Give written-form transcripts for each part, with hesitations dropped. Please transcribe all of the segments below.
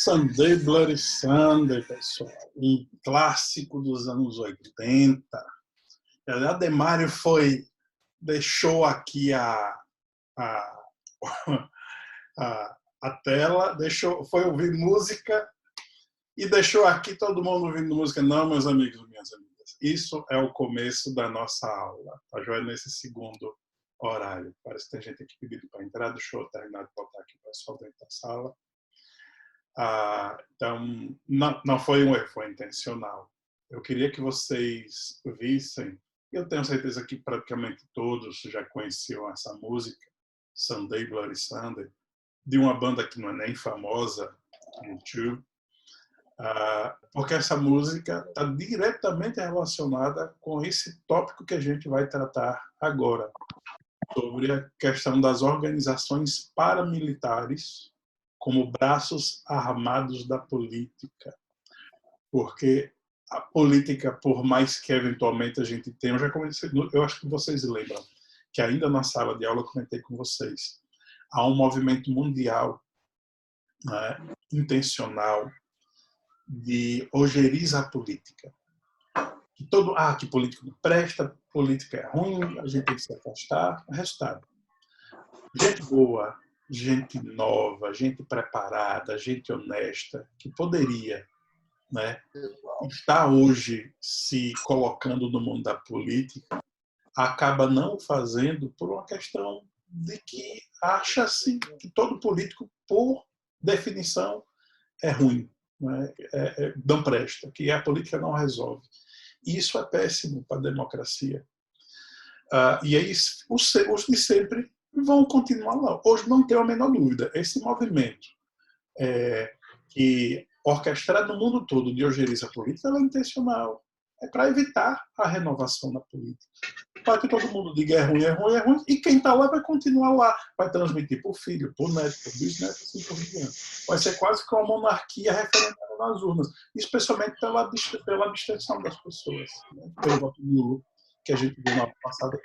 Sunday Bloody Sunday, pessoal. Um clássico dos anos 80. A Demário deixou aqui a tela, foi ouvir música e deixou aqui todo mundo ouvindo música. Não, meus amigos e minhas amigas. Isso é o começo da nossa aula. Tá joia? Nesse segundo horário. Parece que tem gente aqui pedindo para entrar. Deixa eu terminar de botar aqui o pessoal dentro da sala. Então, não foi um erro, foi intencional. Eu queria que vocês vissem, eu tenho certeza que praticamente todos já conheciam essa música, Sunday Bloody Sunday, de uma banda que não é nem famosa, U2, porque essa música está diretamente relacionada com esse tópico que a gente vai tratar agora, sobre a questão das organizações paramilitares como braços armados da política. Porque a política, por mais que eventualmente a gente tenha, eu acho que vocês lembram, que ainda na sala de aula eu comentei com vocês, há um movimento mundial, né, intencional de ojeriza a política. Que político não presta, política é ruim, a gente tem que se afastar. Resultado. Gente boa, gente nova, gente preparada, gente honesta, que poderia, né, estar hoje se colocando no mundo da política, acaba não fazendo por uma questão de que acha-se que todo político, por definição, é ruim, né, não presta, que a política não resolve. E isso é péssimo para a democracia. E aí os de sempre vão continuar lá. Hoje não tenho a menor dúvida. Esse movimento que orquestrado no mundo todo de ojeriza política é intencional. É para evitar a renovação da política. Para que todo mundo diga é ruim, é ruim, é ruim. E quem está lá vai continuar lá. Vai transmitir para o filho, para o neto, para o bisneto, assim por diante. Vai ser quase que uma monarquia referendada nas urnas. Especialmente pela abstenção das pessoas. Né? Pelo voto nulo, que a gente viu na passada.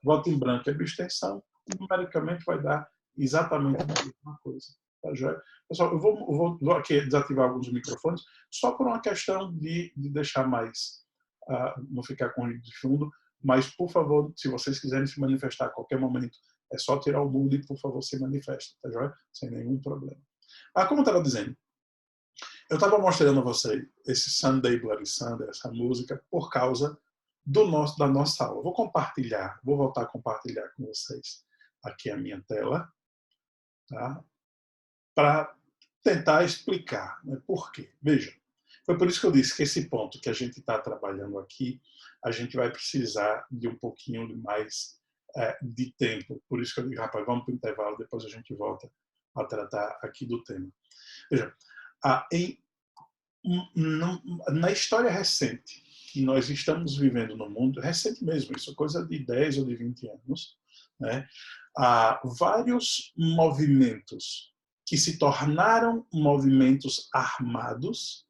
Voto em branco é abstenção. Numericamente vai dar exatamente a mesma coisa. Tá, joia? Pessoal, eu vou aqui desativar alguns microfones só por uma questão de deixar mais, não ficar com ruído de fundo, mas, por favor, se vocês quiserem se manifestar a qualquer momento, é só tirar o mudo e, por favor, se manifestem, tá, joia? Sem nenhum problema. Como eu estava dizendo, eu estava mostrando a vocês esse Sunday Bloody Sunday, essa música, por causa da nossa aula. Vou voltar a compartilhar com vocês aqui a minha tela, tá? Para tentar explicar, né, por quê. Veja, foi por isso que eu disse que esse ponto que a gente está trabalhando aqui, a gente vai precisar de um pouquinho mais de tempo. Por isso que eu digo, rapaz, vamos para o intervalo, depois a gente volta a tratar aqui do tema. Veja, na história recente que nós estamos vivendo no mundo, recente mesmo, isso é coisa de 10 ou de 20 anos, né, há vários movimentos que se tornaram movimentos armados,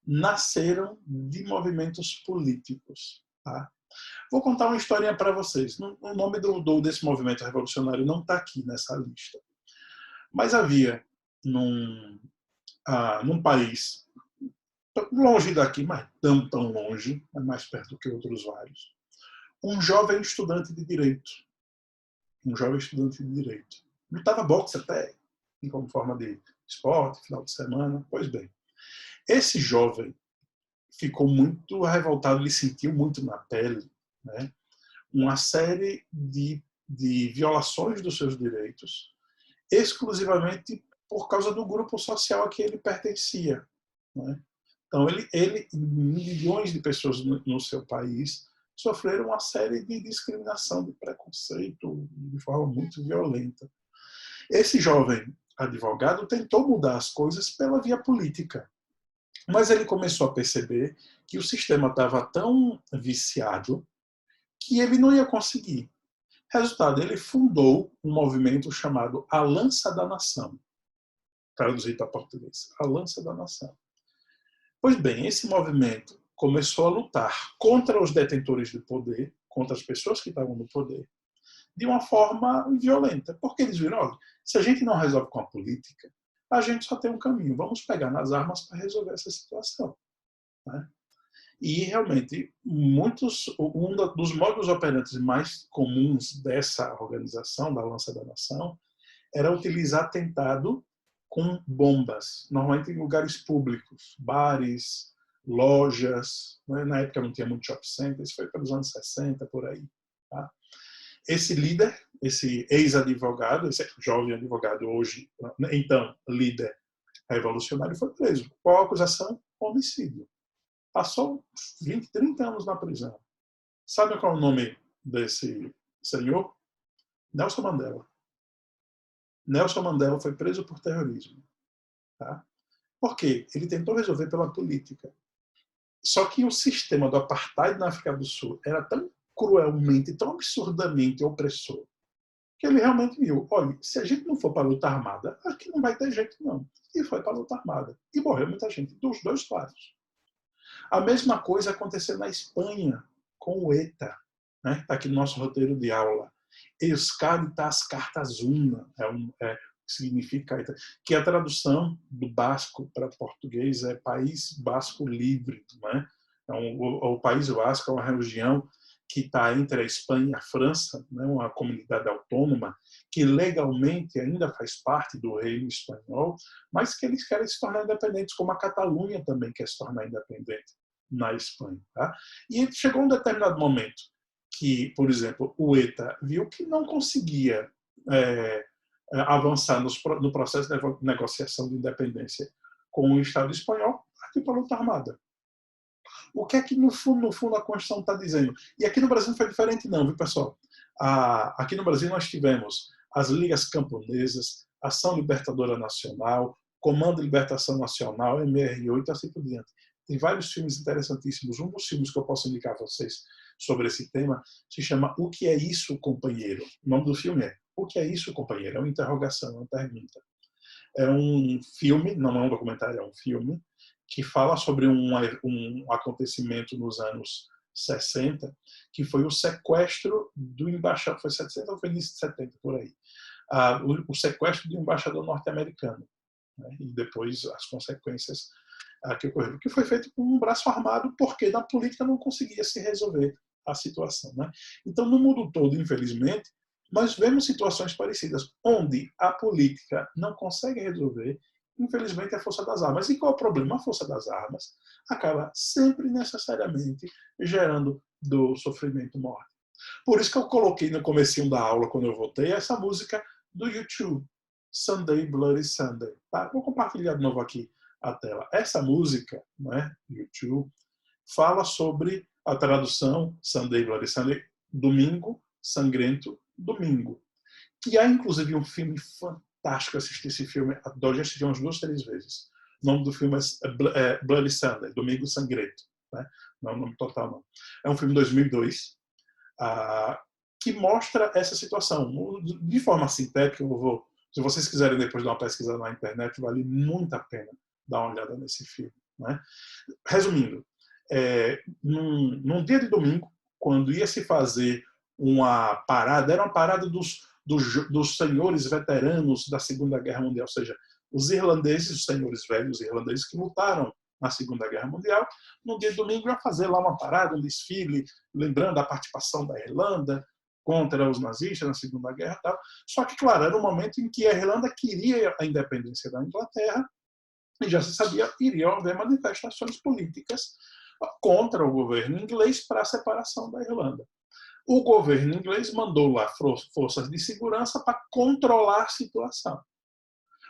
nasceram de movimentos políticos. Tá? Vou contar uma historinha para vocês. O nome desse movimento revolucionário não está aqui nessa lista. Mas havia num país, longe daqui, mas não tão longe, mas mais perto que outros vários, um jovem estudante de direito. Lutava boxe até, como forma de esporte, final de semana. Pois bem, esse jovem ficou muito revoltado, ele sentiu muito na pele, né, uma série de violações dos seus direitos, exclusivamente por causa do grupo social a que ele pertencia. Né? Então, milhões de pessoas no seu país sofreram uma série de discriminação, de preconceito, de forma muito violenta. Esse jovem advogado tentou mudar as coisas pela via política, mas ele começou a perceber que o sistema estava tão viciado que ele não ia conseguir. Resultado, ele fundou um movimento chamado A Lança da Nação, traduzido para português, A Lança da Nação. Pois bem, esse movimento começou a lutar contra os detentores de poder, contra as pessoas que estavam no poder, de uma forma violenta. Porque eles viram, olha, se a gente não resolve com a política, a gente só tem um caminho, vamos pegar nas armas para resolver essa situação. Né? E, realmente, um dos modus operandi mais comuns dessa organização, da Lança da Nação, era utilizar atentado com bombas, normalmente em lugares públicos, bares, lojas. Né? Na época não tinha muito shopping center, isso foi pelos anos 60, por aí. Tá? Esse líder, esse ex-advogado, esse jovem advogado hoje, então líder revolucionário, foi preso. Qual a acusação? Homicídio. Passou 20, 30 anos na prisão. Sabe qual é o nome desse senhor? Nelson Mandela. Nelson Mandela foi preso por terrorismo. Tá? Por quê? Ele tentou resolver pela política. Só que o sistema do apartheid na África do Sul era tão cruelmente, tão absurdamente opressor, que ele realmente viu, olha, se a gente não for para a luta armada, aqui não vai ter jeito não. E foi para a luta armada. E morreu muita gente, dos dois lados. A mesma coisa aconteceu na Espanha, com o ETA. Né? Está aqui no nosso roteiro de aula. Euskaditas Cartas Una, significa ETA, que a tradução do basco para português é País Basco Livre. Né? O País Basco é uma região que está entre a Espanha e a França, né? Uma comunidade autônoma que legalmente ainda faz parte do reino espanhol, mas que eles querem se tornar independentes, como a Catalunha também quer se tornar independente na Espanha. Tá? E chegou um determinado momento que, por exemplo, o ETA viu que não conseguia avançar no processo de negociação de independência com o Estado espanhol, partiu para a luta armada. O que é que, no fundo, a Constituição está dizendo? E aqui no Brasil não foi diferente não, viu, pessoal? Aqui no Brasil nós tivemos as Ligas Camponesas, Ação Libertadora Nacional, Comando de Libertação Nacional, MR8 e assim por diante. Tem vários filmes interessantíssimos. Um dos filmes que eu posso indicar a vocês sobre esse tema se chama O que é isso, companheiro? O nome do filme é O que é isso, companheiro? É uma interrogação, é uma pergunta. É um filme, não é um documentário, é um filme, que fala sobre um acontecimento nos anos 60, que foi o sequestro do embaixador, foi 60 ou foi início de 70, por aí, o sequestro do embaixador norte-americano, né? E depois as consequências que ocorreram, que foi feito com um braço armado, porque na política não conseguia se resolver a situação. Né? Então, no mundo todo, infelizmente, nós vemos situações parecidas, onde a política não consegue resolver, infelizmente, a força das armas. E qual é o problema? A força das armas acaba sempre, necessariamente, gerando dor, sofrimento, morte. Por isso que eu coloquei no comecinho da aula, quando eu voltei, essa música do YouTube, Sunday, Bloody Sunday. Tá? Vou compartilhar de novo aqui a tela. Essa música, né, YouTube, fala sobre a tradução Sunday, Bloody Sunday, domingo, sangrento, domingo. Que há, inclusive, um filme fantástico. Assisti esse filme, já assisti umas 2, 3 vezes. O nome do filme é Bloody Sunday, Domingo Sangrento. Né? Não é o nome total, não. É um filme de 2002, que mostra essa situação. De forma sintética, se vocês quiserem depois dar uma pesquisa na internet, vale muito a pena dar uma olhada nesse filme. Né? Resumindo, num dia de domingo, quando ia se fazer uma parada, era uma parada dos senhores veteranos da Segunda Guerra Mundial, ou seja, os irlandeses, os senhores velhos irlandeses que lutaram na Segunda Guerra Mundial, no dia de domingo ia fazer lá uma parada, um desfile, lembrando a participação da Irlanda contra os nazistas na Segunda Guerra e tal. Só que, claro, era um momento em que a Irlanda queria a independência da Inglaterra e já se sabia que iriam haver manifestações políticas contra o governo inglês para a separação da Irlanda. O governo inglês mandou lá forças de segurança para controlar a situação.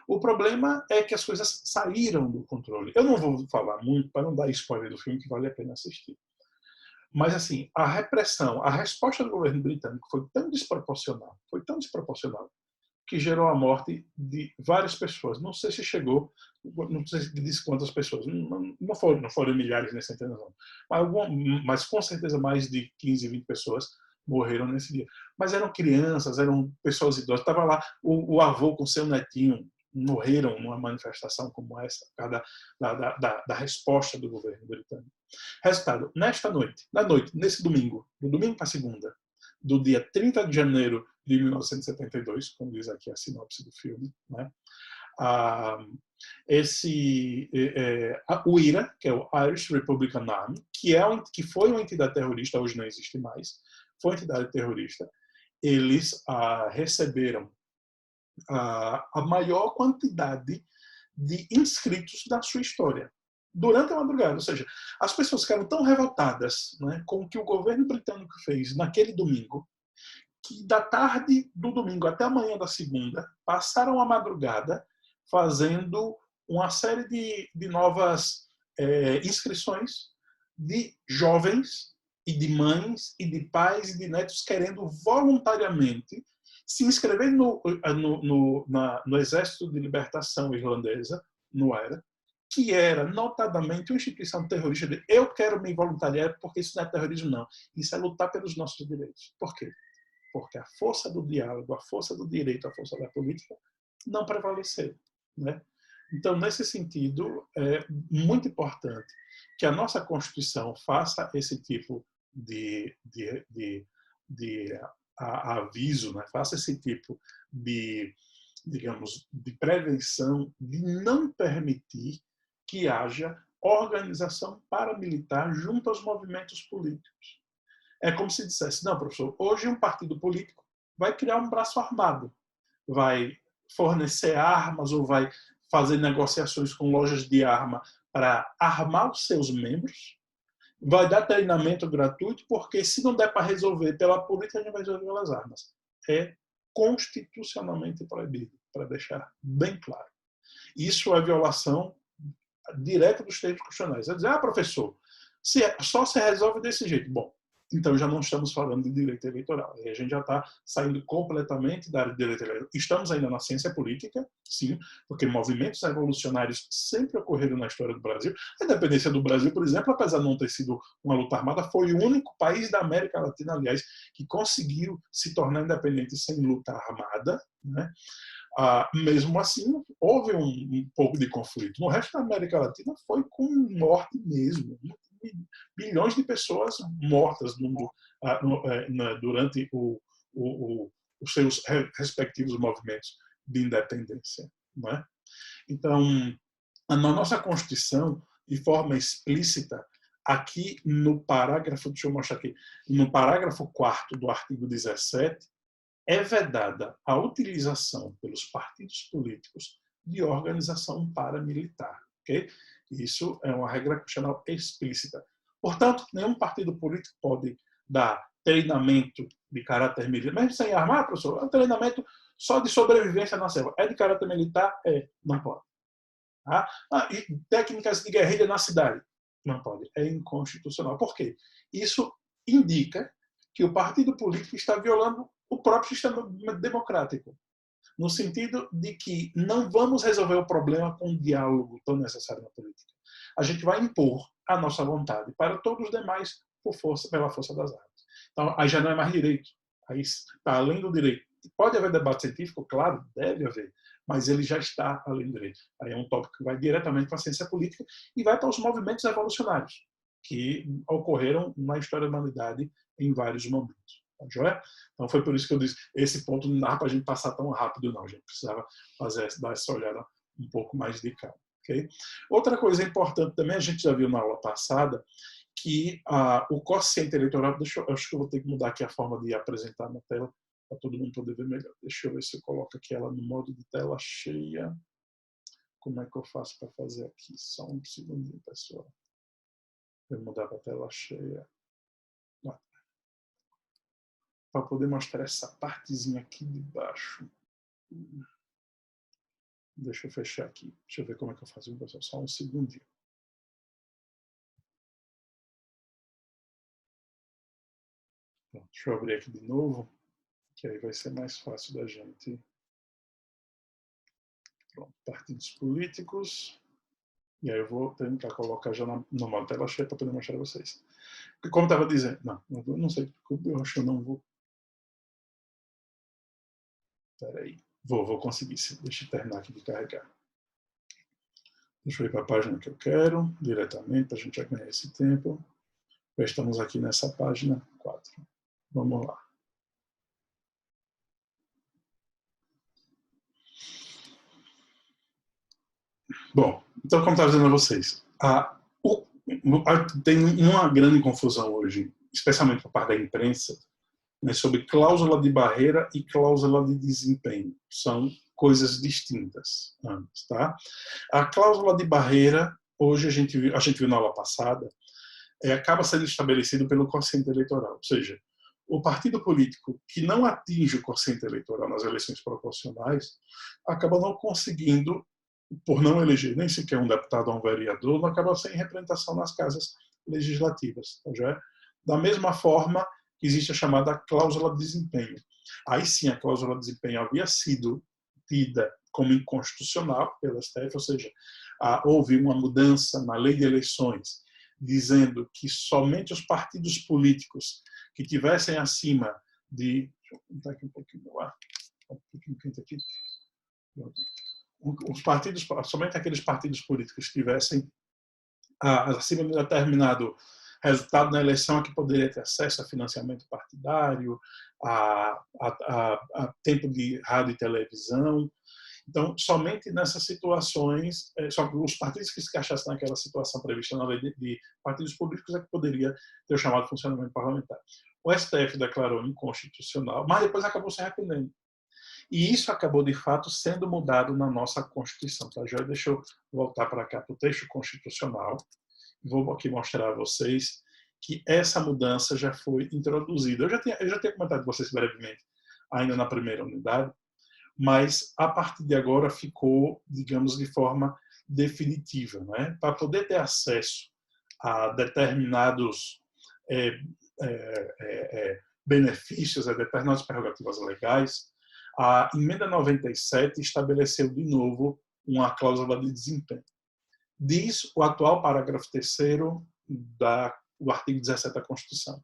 O problema é que as coisas saíram do controle. Eu não vou falar muito para não dar spoiler do filme, que vale a pena assistir. Mas, assim, a repressão, a resposta do governo britânico foi tão desproporcional, que gerou a morte de várias pessoas. Não sei se chegou, não sei se disse quantas pessoas, não foram milhares nessa intervenção, mas com certeza mais de 15, 20 pessoas morreram nesse dia. Mas eram crianças, eram pessoas idosas. Estava lá o avô com seu netinho, morreram numa manifestação como essa, por causa da resposta do governo britânico. Resultado, nesse domingo, do domingo para segunda, do dia 30 de janeiro de 1972, como diz aqui a sinopse do filme, né, o IRA, que é o Irish Republican Army, que foi uma entidade terrorista, hoje não existe mais, foi uma entidade terrorista, eles receberam a maior quantidade de inscritos da sua história durante a madrugada. Ou seja, as pessoas ficaram tão revoltadas, né, com o que o governo britânico fez naquele domingo, que da tarde do domingo até a manhã da segunda, passaram a madrugada fazendo uma série de novas inscrições de jovens e de mães e de pais e de netos querendo voluntariamente se inscrever no Exército de Libertação Irlandesa, no IRA, que era notadamente uma instituição terrorista. Eu quero me voluntariar porque isso não é terrorismo, não. Isso é lutar pelos nossos direitos. Por quê? Porque a força do diálogo, a força do direito, a força da política não prevaleceu, né? Então, nesse sentido, é muito importante que a nossa Constituição faça esse tipo de aviso, né? Faça esse tipo de, digamos, de prevenção, de não permitir que haja organização paramilitar junto aos movimentos políticos. É como se dissesse, não, professor, hoje um partido político vai criar um braço armado, vai fornecer armas ou vai fazer negociações com lojas de arma para armar os seus membros, vai dar treinamento gratuito, porque se não der para resolver pela política, a gente vai resolver pelas armas. É constitucionalmente proibido, para deixar bem claro. Isso é violação direta dos textos constitucionais. É dizer, professor, só se resolve desse jeito. Bom, então já não estamos falando de direito eleitoral. A gente já está saindo completamente da área de direito eleitoral. Estamos ainda na ciência política, sim, porque movimentos revolucionários sempre ocorreram na história do Brasil. A independência do Brasil, por exemplo, apesar de não ter sido uma luta armada, foi o único país da América Latina, aliás, que conseguiu se tornar independente sem luta armada, né? Mesmo assim, houve um pouco de conflito. No resto da América Latina foi com morte mesmo. Bilhões de pessoas mortas durante os seus respectivos movimentos de independência. Não é? Então, na nossa Constituição, de forma explícita, aqui no parágrafo, deixa eu mostrar aqui, no parágrafo 4º do artigo 17, é vedada a utilização pelos partidos políticos de organização paramilitar. Okay? Isso é uma regra constitucional explícita. Portanto, nenhum partido político pode dar treinamento de caráter militar, mesmo sem armar, professor, é um treinamento só de sobrevivência na selva. É de caráter militar? Não pode. E técnicas de guerrilha na cidade? Não pode. É inconstitucional. Por quê? Isso indica que o partido político está violando o próprio sistema democrático, no sentido de que não vamos resolver o problema com um diálogo tão necessário na política. A gente vai impor a nossa vontade para todos os demais pela força das armas. Então, aí já não é mais direito. Aí está além do direito. Pode haver debate científico? Claro, deve haver, mas ele já está além do direito. Aí é um tópico que vai diretamente para a ciência política e vai para os movimentos revolucionários que ocorreram na história da humanidade em vários momentos. Então foi por isso que eu disse, esse ponto não dá para a gente passar tão rápido, não. A gente precisava dar essa olhada um pouco mais de calma. Okay? Outra coisa importante também, a gente já viu na aula passada, que o quociente eleitoral, acho que eu vou ter que mudar aqui a forma de apresentar na tela, para todo mundo poder ver melhor. Deixa eu ver se eu coloco aqui ela no modo de tela cheia. Como é que eu faço para fazer aqui? Só um segundinho, pessoal. Vou mudar para a tela cheia. Para poder mostrar essa partezinha aqui de baixo. Deixa eu fechar aqui. Deixa eu ver como é que eu faço, pessoal. Só um segundinho. Pronto, deixa eu abrir aqui de novo, que aí vai ser mais fácil da gente. Pronto, partidos políticos. E aí eu vou tentar colocar já numa tela cheia para poder mostrar a vocês. Como estava dizendo, não sei, eu acho que eu não vou. Espera aí. Vou conseguir, sim. Deixa eu terminar aqui de carregar. Deixa eu ir para a página que eu quero, diretamente, para a gente já ganhar esse tempo. Já estamos aqui nessa página 4. Vamos lá. Bom, então, como estava dizendo a vocês, tem uma grande confusão hoje, especialmente por parte da imprensa, né, sobre cláusula de barreira e cláusula de desempenho. São coisas distintas, ambas, tá? A cláusula de barreira, hoje a gente viu na aula passada, acaba sendo estabelecido pelo quociente eleitoral, ou seja, o partido político que não atinge o quociente eleitoral nas eleições proporcionais acaba não conseguindo, por não eleger nem sequer um deputado ou um vereador, não acaba sem representação nas casas legislativas. Então, já da mesma forma que existe a chamada cláusula de desempenho. Aí sim, a cláusula de desempenho havia sido tida como inconstitucional pela STF, ou seja, houve uma mudança na lei de eleições, dizendo que somente os partidos políticos que tivessem acima de... Deixa eu contar aqui um pouquinho no ar. Um pouquinho quente aqui. Os partidos, somente aqueles partidos políticos que tivessem acima de determinado resultado na eleição que poderia ter acesso a financiamento partidário, a tempo de rádio e televisão. Então, somente nessas situações, só os partidos que se encaixassem naquela situação prevista na lei de partidos políticos é que poderia ter o chamado funcionamento parlamentar. O STF declarou inconstitucional, mas depois acabou se arrependendo. E isso acabou, de fato, sendo mudado na nossa Constituição. Tá, Joia? Deixa eu voltar para cá, para o texto constitucional. Vou aqui mostrar a vocês que essa mudança já foi introduzida. Eu já tinha comentado com vocês brevemente, ainda na primeira unidade, mas a partir de agora ficou, digamos, de forma definitiva, né? Para poder ter acesso a determinados benefícios, a determinadas prerrogativas legais, a emenda 97 estabeleceu de novo uma cláusula de desempenho. Diz o atual parágrafo 3º do artigo 17 da Constituição.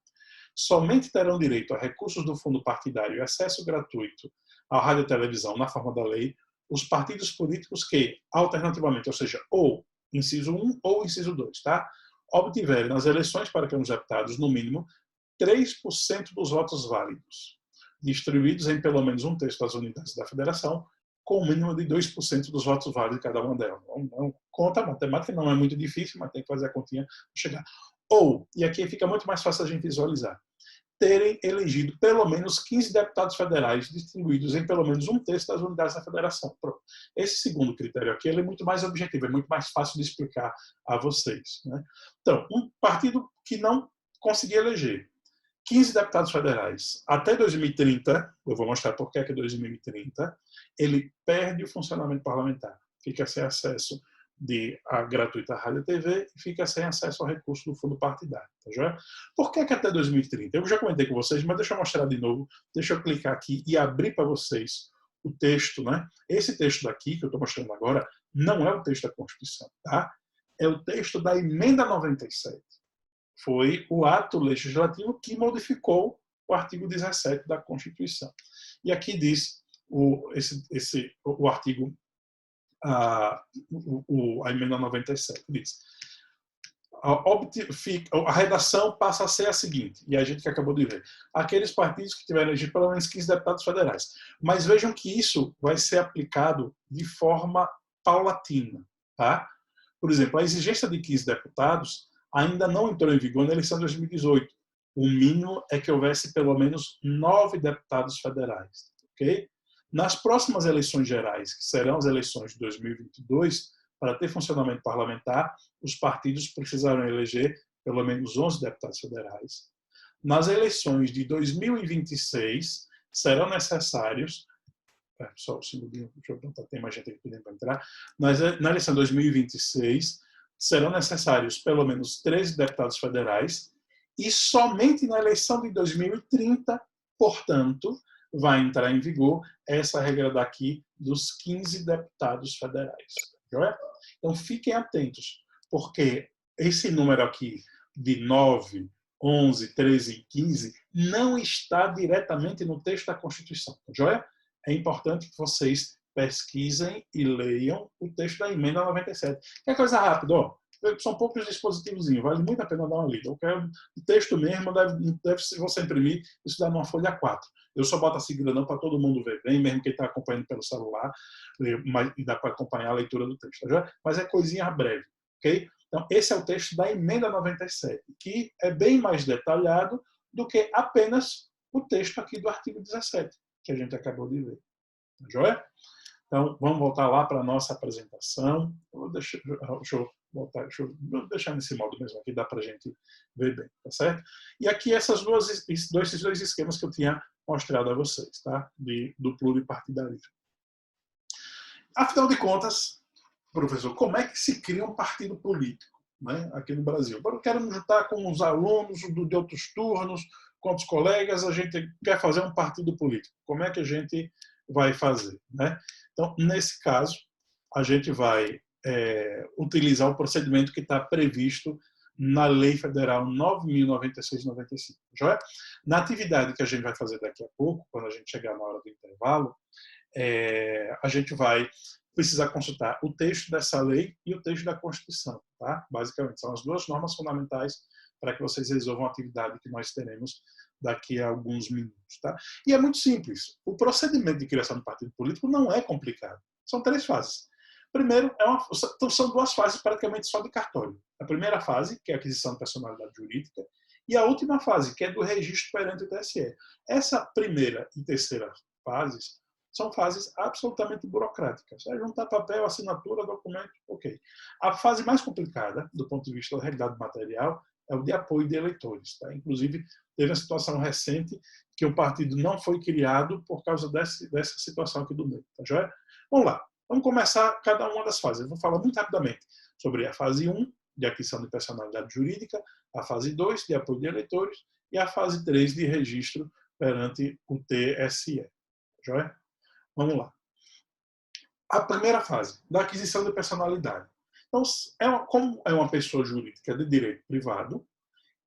Somente terão direito a recursos do fundo partidário e acesso gratuito à rádio e televisão na forma da lei os partidos políticos que, alternativamente, ou seja, ou inciso 1 ou inciso 2, tá? Obtiverem nas eleições para câmaras de deputados, no mínimo, 3% dos votos válidos, distribuídos em pelo menos um terço das unidades da federação, com o mínimo de 2% dos votos válidos de cada uma delas. Não, conta matemática não é muito difícil, mas tem que fazer a continha para chegar. Ou, e aqui fica muito mais fácil a gente visualizar, terem elegido pelo menos 15 deputados federais distribuídos em pelo menos um terço das unidades da federação. Pronto. Esse segundo critério aqui ele é muito mais objetivo, é muito mais fácil de explicar a vocês, né? Então, um partido que não conseguia eleger 15 deputados federais até 2030, eu vou mostrar por que é 2030, ele perde o funcionamento parlamentar, fica sem acesso à gratuita rádio e TV e fica sem acesso ao recurso do fundo partidário. Tá já? Por que até 2030? Eu já comentei com vocês, mas deixa eu mostrar de novo, deixa eu clicar aqui e abrir para vocês o texto, né? Esse texto daqui que eu estou mostrando agora não é o texto da Constituição, tá? É o texto da emenda 97. Foi o ato legislativo que modificou o artigo 17 da Constituição. E aqui diz o artigo, a emenda 97, diz: a redação passa a ser a seguinte, e a gente que acabou de ver, aqueles partidos que tiverem elegido pelo menos 15 deputados federais. Mas vejam que isso vai ser aplicado de forma paulatina. Tá? Por exemplo, a exigência de 15 deputados ainda não entrou em vigor na eleição de 2018. O mínimo é que houvesse pelo menos 9 deputados federais. Okay? Nas próximas eleições gerais, que serão as eleições de 2022, para ter funcionamento parlamentar, os partidos precisarão eleger pelo menos 11 deputados federais. Nas eleições de 2026, serão necessários... Só um segundinho, deixa eu perguntar, tem mais gente aqui pedindo para entrar. Na eleição de 2026, serão necessários pelo menos 13 deputados federais e somente na eleição de 2030, portanto, vai entrar em vigor essa regra daqui dos 15 deputados federais. Então, fiquem atentos, porque esse número aqui de 9, 11, 13 e 15 não está diretamente no texto da Constituição. Joia? É importante que vocês pesquisem e leiam o texto da emenda 97. Que é coisa rápida, ó. São poucos dispositivos, vale muito a pena dar uma lida. O texto mesmo deve se você imprimir, isso dá numa folha A4. Eu só boto assim grandão para todo mundo ver bem, mesmo quem está acompanhando pelo celular, e dá para acompanhar a leitura do texto. Tá? Mas é coisinha breve. Okay? Então, esse é o texto da emenda 97, que é bem mais detalhado do que apenas o texto aqui do artigo 17, que a gente acabou de ver. Tá joia? Então, vamos voltar lá para a nossa apresentação. Deixa eu deixar nesse modo mesmo aqui, dá para a gente ver bem, tá certo? E aqui esses dois esquemas que eu tinha mostrado a vocês, tá? Do pluripartidarismo. Afinal de contas, professor, como é que se cria um partido político, né, aqui no Brasil? Eu quero me juntar com os alunos de outros turnos, com os colegas, a gente quer fazer um partido político. Como é que a gente vai fazer, né? Então, nesse caso, a gente vai utilizar o procedimento que está previsto na Lei Federal 9.096/95. Já é? Na atividade que a gente vai fazer daqui a pouco, quando a gente chegar na hora do intervalo, a gente vai precisar consultar o texto dessa lei e o texto da Constituição. Tá? Basicamente, são as duas normas fundamentais para que vocês resolvam a atividade que nós teremos daqui a alguns minutos. Tá? E é muito simples. O procedimento de criação de partido político não é complicado. São 3 fases. Primeiro, são 2 fases praticamente só de cartório. A primeira fase, que é a aquisição de personalidade jurídica, e a última fase, que é do registro perante o TSE. Essa primeira e terceira fases são fases absolutamente burocráticas. É juntar papel, assinatura, documento, ok. A fase mais complicada, do ponto de vista da realidade material, é o de apoio de eleitores. Tá? Inclusive, teve uma situação recente que o partido não foi criado por causa dessa situação aqui do meio. Tá joia? Vamos lá. Vamos começar cada uma das fases. Eu vou falar muito rapidamente sobre a fase 1, de aquisição de personalidade jurídica, a fase 2, de apoio de eleitores, e a fase 3, de registro perante o TSE. Tá joia? Vamos lá. A primeira fase, da aquisição de personalidade. Então, como é uma pessoa jurídica de direito privado,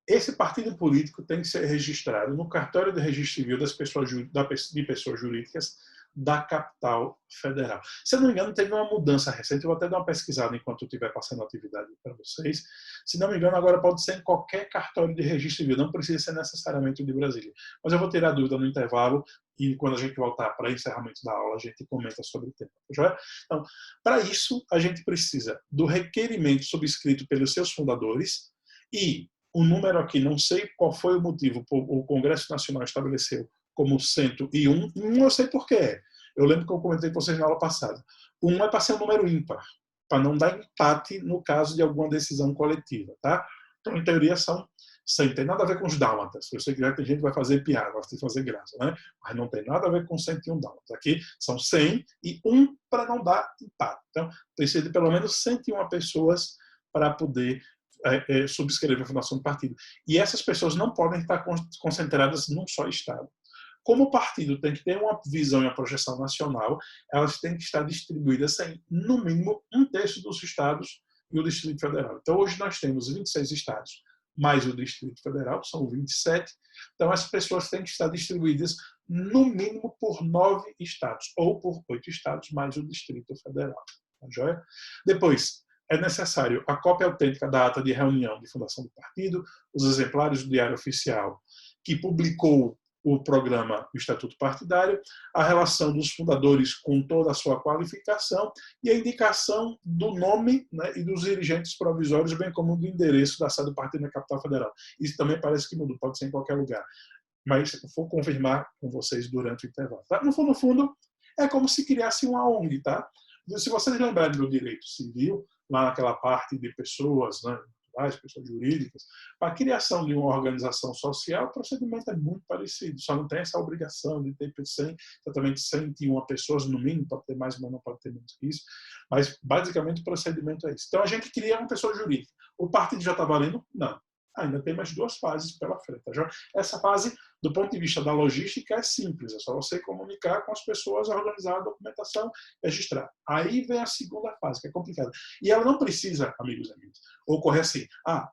esse partido político tem que ser registrado no cartório de registro civil de pessoas jurídicas da capital federal. Se eu não me engano, teve uma mudança recente, eu vou até dar uma pesquisada enquanto eu estiver passando a atividade para vocês. Se não me engano, agora pode ser em qualquer cartório de registro civil, não precisa ser necessariamente o de Brasília. Mas eu vou tirar a dúvida no intervalo e quando a gente voltar para encerramento da aula, a gente comenta sobre o tema. Já? Então, para isso, a gente precisa do requerimento subscrito pelos seus fundadores e o número aqui, não sei qual foi o motivo, o Congresso Nacional estabeleceu como 101. Eu sei por quê. Eu lembro que eu comentei com vocês na aula passada. O 1 é para ser um número ímpar, para não dar empate no caso de alguma decisão coletiva. Tá? Então, em teoria, são 100. Tem nada a ver com os dálmatas. Eu sei que já tem gente que vai fazer piada, vai fazer graça, né? Mas não tem nada a ver com 101 dálmatas. Aqui são 100 e 1 para não dar empate. Então, precisa de pelo menos 101 pessoas para poder subscrever a fundação do partido. E essas pessoas não podem estar concentradas num só estado. Como o partido tem que ter uma visão e uma projeção nacional, elas têm que estar distribuídas em, no mínimo, 1/3 dos estados e o Distrito Federal. Então, hoje nós temos 26 estados, mais o Distrito Federal, são 27. Então, as pessoas têm que estar distribuídas, no mínimo, por 9 estados, ou por 8 estados, mais o Distrito Federal. Tá joia? Depois, é necessário a cópia autêntica da ata de reunião de fundação do partido, os exemplares do Diário Oficial, que publicou o programa, o Estatuto Partidário, a relação dos fundadores com toda a sua qualificação e a indicação do nome, né, e dos dirigentes provisórios, bem como do endereço da sede do partido na capital federal. Isso também parece que mudou, pode ser em qualquer lugar. Mas vou confirmar com vocês durante o intervalo. Tá? No fundo, é como se criasse uma ONG. Tá? Se vocês lembrarem do direito civil, lá naquela parte de pessoas, né, pessoas jurídicas, para a criação de uma organização social, o procedimento é muito parecido, só não tem essa obrigação de ter 100, exatamente 101 pessoas no mínimo, pode ter mais, mas não pode ter menos que isso, mas basicamente o procedimento é esse. Então a gente cria uma pessoa jurídica. O partido já está valendo? Não. Ainda tem mais 2 fases pela frente. Essa fase, do ponto de vista da logística, é simples. É só você comunicar com as pessoas, organizar a documentação, registrar. Aí vem a segunda fase, que é complicada. E ela não precisa, amigos e amigas, ocorrer assim.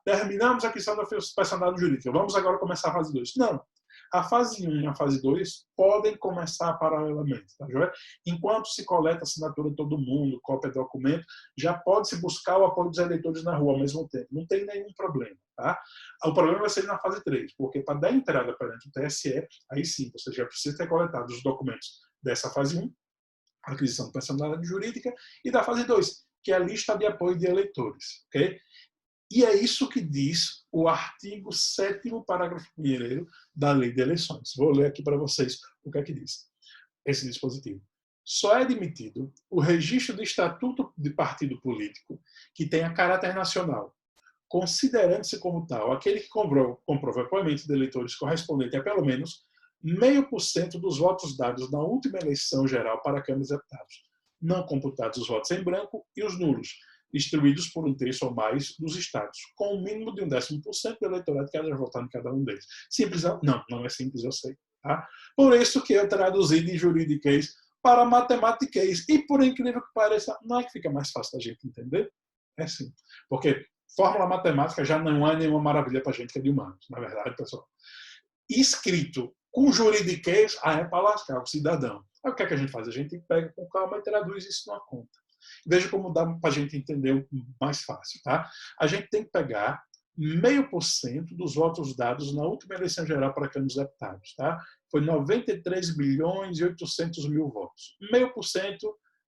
Terminamos a questão da personalidade jurídica. Vamos agora começar a fase 2. Não. A fase 1 e a fase 2 podem começar paralelamente, tá joia? Enquanto se coleta a assinatura de todo mundo, cópia de documento, já pode-se buscar o apoio dos eleitores na rua ao mesmo tempo. Não tem nenhum problema, tá? O problema vai ser na fase 3, porque para dar entrada perante o TSE, aí sim, você já precisa ter coletado os documentos dessa fase 1, aquisição de personalidade jurídica, e da fase 2, que é a lista de apoio de eleitores, ok? E é isso que diz o artigo 7º, parágrafo 1º da Lei de Eleições. Vou ler aqui para vocês o que é que diz esse dispositivo. Só é admitido o registro de estatuto de partido político que tenha caráter nacional, considerando-se como tal aquele que comprova apoiamento de eleitores correspondente a pelo menos 0,5% dos votos dados na última eleição geral para a Câmara dos Deputados, não computados os votos em branco e os nulos, distribuídos por um terço ou mais dos estados, com o mínimo de 0,1% do eleitorado que haja votado em cada um deles. Simples? Não, não é simples, eu sei. Tá? Por isso que eu traduzi de juridiquês para matematiquês. E por incrível que pareça, não é que fica mais fácil da gente entender? É sim. Porque fórmula matemática já não é nenhuma maravilha para a gente que é de humanos, na verdade, pessoal. Escrito com juridiquês, é para lascar o cidadão. Aí o que é que a gente faz? A gente pega com calma e traduz isso numa conta. Veja como dá para a gente entender mais fácil. Tá? A gente tem que pegar 0,5% dos votos dados na última eleição geral para a Câmara dos Deputados. Tá? Foi 93 milhões e 800 mil votos. 0,5%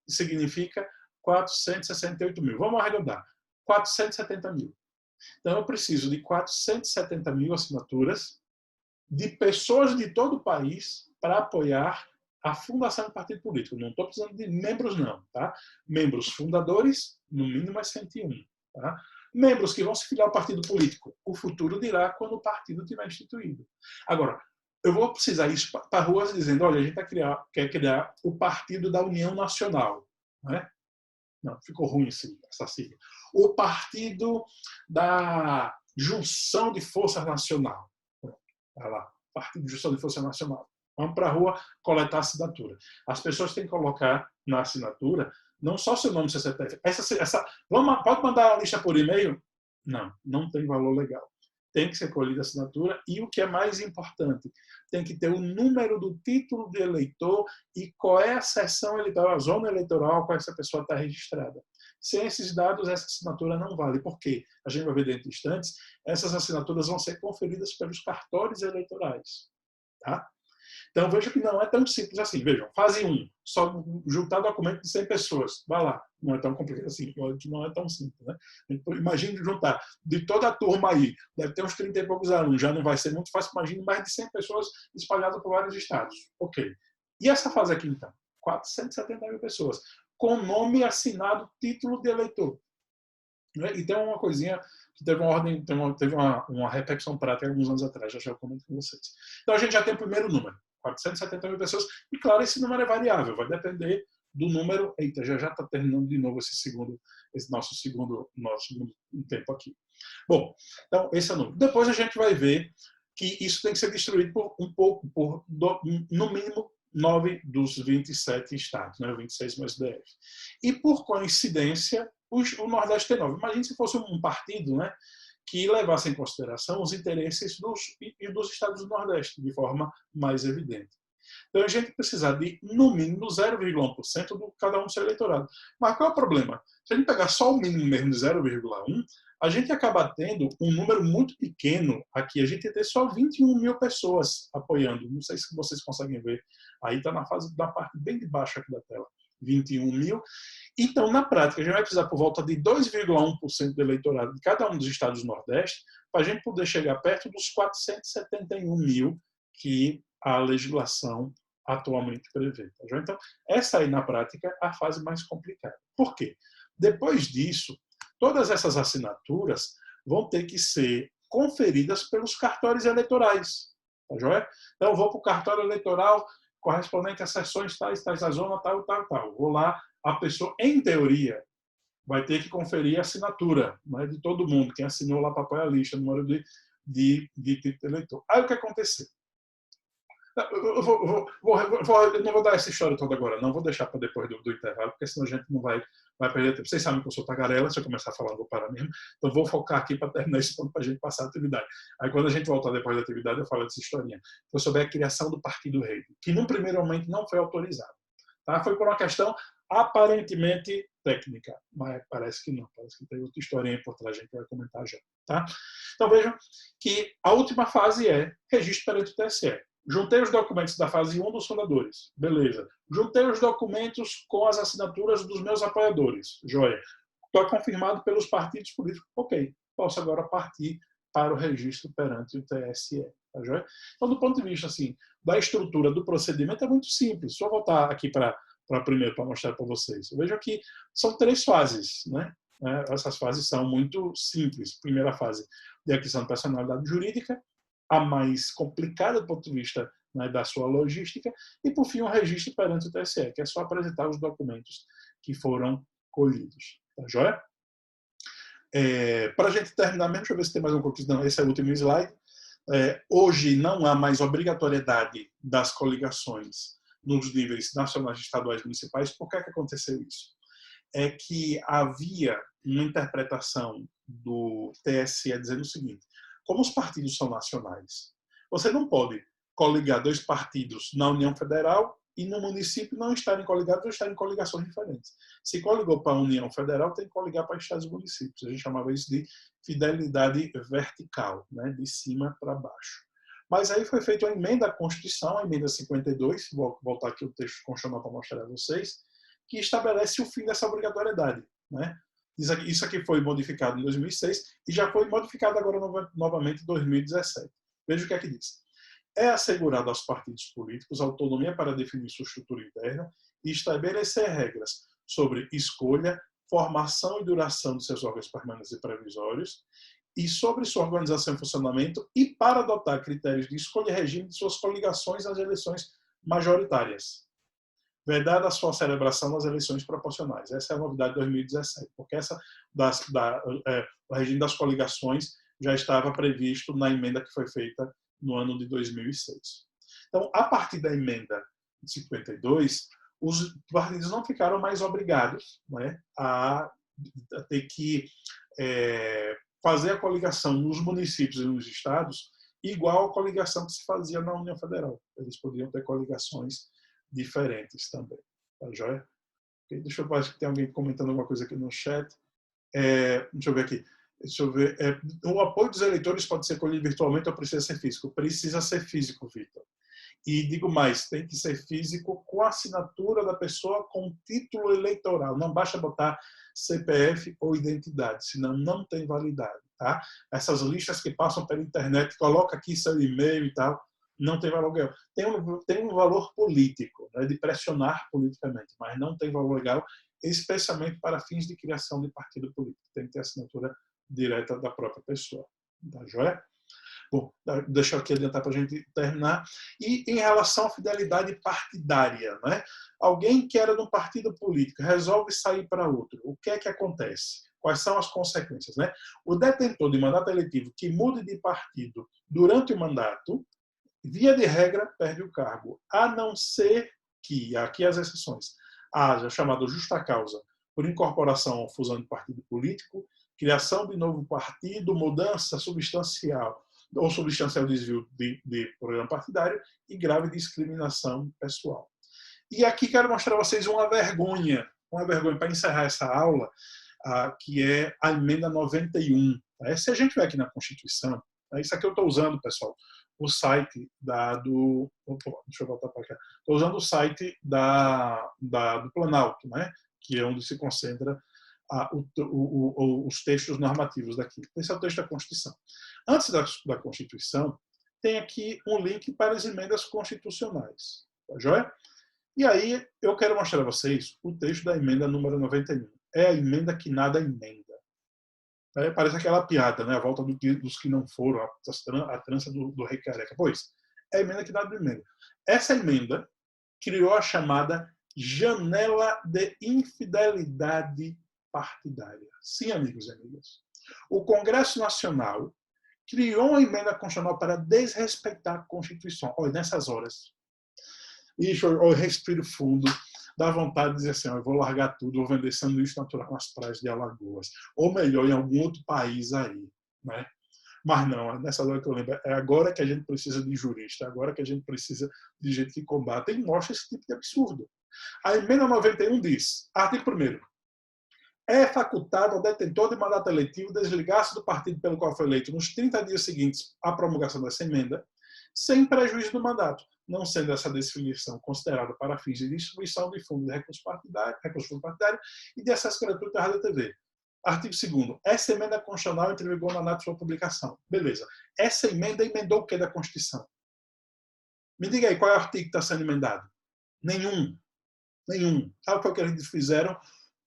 significa 468 mil. Vamos arredondar. 470 mil. Então, eu preciso de 470 mil assinaturas de pessoas de todo o país para apoiar a fundação do partido político. Não estou precisando de membros, não. Tá? Membros fundadores, no mínimo é 101. Tá? Membros que vão se filiar ao partido político, o futuro dirá quando o partido tiver instituído. Agora, eu vou precisar ir para ruas dizendo, olha, a gente quer criar o Partido da União Nacional. Não, é? Não, ficou ruim essa sigla. O Partido da Junção de Força Nacional. Vai lá, Partido de Junção de Força Nacional. Vamos para a rua coletar assinatura. As pessoas têm que colocar na assinatura não só seu nome e seu CPF. Pode mandar a lista por e-mail? Não, não tem valor legal. Tem que ser colhida a assinatura e o que é mais importante, tem que ter o número do título de eleitor e qual é a seção eleitoral, a zona eleitoral qual essa pessoa está registrada. Sem esses dados, essa assinatura não vale. Por quê? A gente vai ver dentro de instantes, essas assinaturas vão ser conferidas pelos cartórios eleitorais. Tá? Então, veja que não é tão simples assim. Vejam, fase 1, só juntar documento de 100 pessoas. Vai lá. Não é tão complicado assim. Não é tão simples. Né? Imagine juntar de toda a turma aí. Deve ter uns 30 e poucos alunos. Já não vai ser muito fácil. Imagine mais de 100 pessoas espalhadas por vários estados. Ok. E essa fase aqui, então? 470 mil pessoas. Com nome assinado, título de eleitor. E tem uma coisinha que teve uma repetição prática alguns anos atrás, já eu comento com vocês. Então a gente já tem o primeiro número, 470 mil pessoas, e claro, esse número é variável, vai depender do número. Eita, já está terminando de novo esse nosso segundo tempo aqui. Bom, então esse é o número. Depois a gente vai ver que isso tem que ser distribuído no mínimo 9 dos 27 estados, né? 26 mais DF. E por coincidência, o Nordeste tem 9. Imagine se fosse um partido, né, que levasse em consideração os interesses dos estados do Nordeste, de forma mais evidente. Então, a gente precisa de, no mínimo, 0,1% de cada um do seu eleitorado. Mas qual é o problema? Se a gente pegar só o mínimo mesmo de 0,1%, a gente acaba tendo um número muito pequeno aqui. A gente ia ter só 21 mil pessoas apoiando. Não sei se vocês conseguem ver. Aí está na parte bem de baixo aqui da tela. 21 mil. Então, na prática, a gente vai precisar por volta de 2,1% do eleitorado de cada um dos estados do Nordeste para a gente poder chegar perto dos 471 mil que a legislação atualmente prevê. Tá? Então, essa aí, na prática, é a fase mais complicada. Por quê? Depois disso, todas essas assinaturas vão ter que ser conferidas pelos cartórios eleitorais. Tá joia? Então, eu vou para o cartório eleitoral correspondente a sessões tais, a zona tal. Vou lá, a pessoa, em teoria, vai ter que conferir a assinatura, né, de todo mundo, quem assinou lá para apoiar a lista, número de título de eleitor. Aí o que aconteceu? Eu não vou dar essa história toda agora, não vou deixar para depois do intervalo, porque senão a gente não vai perder tempo. Vocês sabem que eu sou tagarela, se eu começar a falar, eu vou parar mesmo. Então vou focar aqui para terminar esse ponto para a gente passar a atividade. Aí quando a gente voltar depois da atividade, eu falo dessa historinha. Foi sobre a criação do Partido Rei, que num primeiro momento não foi autorizado. Tá? Foi por uma questão aparentemente técnica, mas parece que não. Parece que tem outra historinha por trás, a gente vai comentar já. Tá? Então vejam que a última fase é registro perante o TSE. Juntei os documentos da fase 1 dos fundadores. Beleza. Juntei os documentos com as assinaturas dos meus apoiadores. Joia. Estou confirmado pelos partidos políticos. Ok. Posso agora partir para o registro perante o TSE. Tá joia? Então, do ponto de vista assim, da estrutura do procedimento, é muito simples. Só voltar aqui para primeiro, para mostrar para vocês. Eu vejo que são 3 fases. Né? Essas fases são muito simples. Primeira fase, de aquisição de personalidade jurídica, a mais complicada do ponto de vista, né, da sua logística, e, por fim, o registro perante o TSE, que é só apresentar os documentos que foram colhidos. Tá joia? Para a gente terminar mesmo, deixa eu ver se tem mais um pouquinho. Não, esse é o último slide. Hoje não há mais obrigatoriedade das coligações nos níveis nacionais, estaduais e municipais. Por que aconteceu isso? É que havia uma interpretação do TSE dizendo o seguinte: como os partidos são nacionais, você não pode coligar 2 partidos na União Federal e no município não estarem coligados ou estarem em coligações diferentes. Se coligou para a União Federal, tem que coligar para estados e municípios. A gente chamava isso de fidelidade vertical, né, de cima para baixo. Mas aí foi feita uma emenda à Constituição, a emenda 52, vou voltar aqui o texto constitucional para mostrar a vocês, que estabelece o fim dessa obrigatoriedade. Né? Isso aqui foi modificado em 2006 e já foi modificado agora novamente em 2017. Veja o que é que diz. É assegurado aos partidos políticos autonomia para definir sua estrutura interna e estabelecer regras sobre escolha, formação e duração de seus órgãos permanentes e provisórios e sobre sua organização e funcionamento e para adotar critérios de escolha e regime de suas coligações nas eleições majoritárias. Vedada a sua celebração nas eleições proporcionais. Essa é a novidade de 2017, porque o regime das coligações já estava previsto na emenda que foi feita no ano de 2006. Então, a partir da emenda de 52, os partidos não ficaram mais obrigados, né, a ter que fazer a coligação nos municípios e nos estados igual à coligação que se fazia na União Federal. Eles podiam ter coligações diferentes também. Tá joia? Okay, deixa eu ver se tem alguém comentando alguma coisa aqui no chat. Deixa eu ver aqui. O apoio dos eleitores pode ser colhido virtualmente ou precisa ser físico? Precisa ser físico, Vitor. E digo mais, tem que ser físico com a assinatura da pessoa com título eleitoral. Não basta botar CPF ou identidade, senão não tem validade. Tá? Essas listas que passam pela internet, coloca aqui seu e-mail e tal, não tem valor legal. Tem um valor político, né, de pressionar politicamente, mas não tem valor legal, especialmente para fins de criação de partido político. Tem que ter assinatura direta da própria pessoa. Tá joia? Bom, deixa eu aqui adiantar para a gente terminar. E em relação à fidelidade partidária, né? Alguém que era de um partido político resolve sair para outro. O que é que acontece? Quais são as consequências? Né? O detentor de mandato eletivo que mude de partido durante o mandato, via de regra, perde o cargo, a não ser que, aqui as exceções, haja chamada justa causa por incorporação ou fusão de partido político, criação de novo partido, mudança substancial ou substancial desvio de programa partidário e grave discriminação pessoal. E aqui quero mostrar a vocês uma vergonha para encerrar essa aula, que é a emenda 91. Se a gente ver aqui na Constituição, isso aqui eu estou usando, pessoal, o site deixa eu voltar para cá. Estou usando o site do Planalto, né? Que é onde se concentra os textos normativos daqui. Esse é o texto da Constituição. Antes da Constituição, tem aqui um link para as emendas constitucionais. Tá joia? E aí, eu quero mostrar a vocês o texto da emenda número 91. É a emenda que nada emenda. Parece aquela piada, né? A volta dos que não foram, a trança do rei careca. Pois, é a emenda que nada emenda. Essa emenda criou a chamada janela de infidelidade partidária. Sim, amigos e amigas. O Congresso Nacional criou uma emenda constitucional para desrespeitar a Constituição. Olha, nessas horas, eu respiro fundo, dá vontade de dizer assim, eu vou largar tudo, vou vender sanduíche natural nas praias de Alagoas. Ou melhor, em algum outro país aí. Né? Mas não, nessa hora que eu lembro, é agora que a gente precisa de jurista, é agora que a gente precisa de gente que combate e mostra esse tipo de absurdo. A emenda 91 diz, artigo 1º, é facultado ao detentor de mandato eletivo desligar-se do partido pelo qual foi eleito nos 30 dias seguintes à promulgação dessa emenda, sem prejuízo do mandato, não sendo essa definição considerada para fins de distribuição de fundos de recursos partidários e de acesso gratuito à rádio e TV. Artigo 2º. Essa emenda constitucional entra em vigor na data de sua publicação. Beleza. Essa emenda emendou o que da Constituição? Me diga aí, qual é o artigo que está sendo emendado? Nenhum. Sabe o que é que eles fizeram?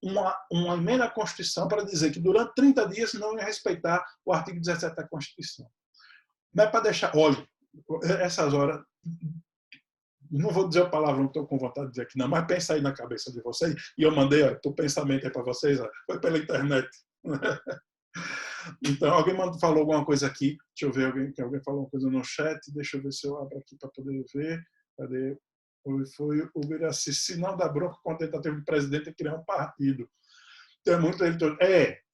Uma emenda à Constituição para dizer que durante 30 dias não ia respeitar o artigo 17 da Constituição. Não é para deixar... Olha, essas horas... Não vou dizer a palavra, não estou com vontade de dizer aqui não, mas pensa aí na cabeça de vocês. E eu mandei o pensamento aí para vocês, foi pela internet. Então, alguém falou alguma coisa aqui. Deixa eu ver, alguém falou uma coisa no chat. Deixa eu ver se eu abro aqui para poder ver. Cadê? Foi o Biraci. Se não dá bronca com a tentativa de presidente é criar um partido. Tem muito eleitor.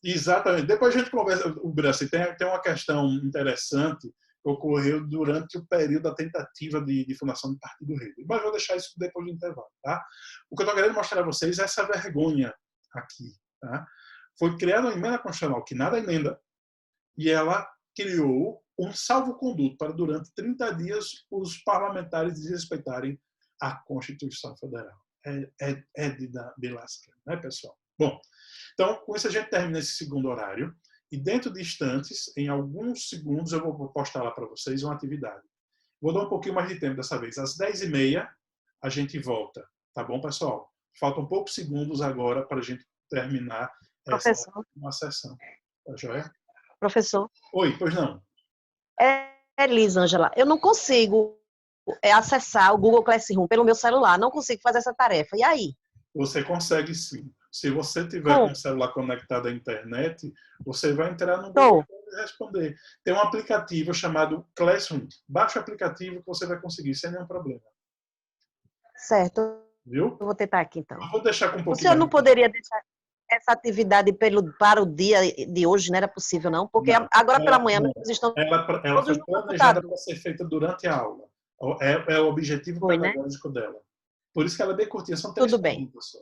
Exatamente. Depois a gente conversa. O Biraci tem uma questão interessante que ocorreu durante o período da tentativa de fundação do Partido Rede. Mas vou deixar isso depois do intervalo. Tá? O que eu estou querendo mostrar a vocês é essa vergonha aqui. Tá? Foi criada uma emenda constitucional que nada emenda e ela criou um salvo-conduto para, durante 30 dias, os parlamentares desrespeitarem a Constituição Federal. É de lascar, né, pessoal? Bom, então, com isso a gente termina esse segundo horário. E dentro de instantes, em alguns segundos, eu vou postar lá para vocês uma atividade. Vou dar um pouquinho mais de tempo dessa vez. Às 10h30, a gente volta. Tá bom, pessoal? Faltam poucos segundos agora para a gente terminar uma sessão. Tá joia? Professor. Oi, pois não. Elisângela, eu não consigo acessar o Google Classroom pelo meu celular. Não consigo fazer essa tarefa. E aí? Você consegue sim. Se você tiver com o celular conectado à internet, você vai entrar no Google e responder. Tem um aplicativo chamado Classroom. Baixa o aplicativo que você vai conseguir, sem nenhum problema. Certo. Viu? Eu vou tentar aqui, então. Eu vou deixar com um pouquinho. O senhor não poderia deixar essa atividade para o dia de hoje? Não era possível, não? Porque não, agora pela manhã nós estamos... Ela foi planejada para ser feita durante a aula. É o objetivo pedagógico dela. Por isso que ela é bem curtinha. São 3 perguntas só.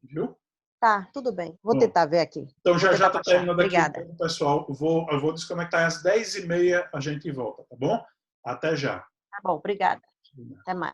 Viu? Tá, tudo bem. Vou tentar ver aqui. Então já está terminando aqui o tempo, pessoal. Eu vou desconectar às 10h30, a gente volta, tá bom? Até já. Tá bom, obrigada. Até mais.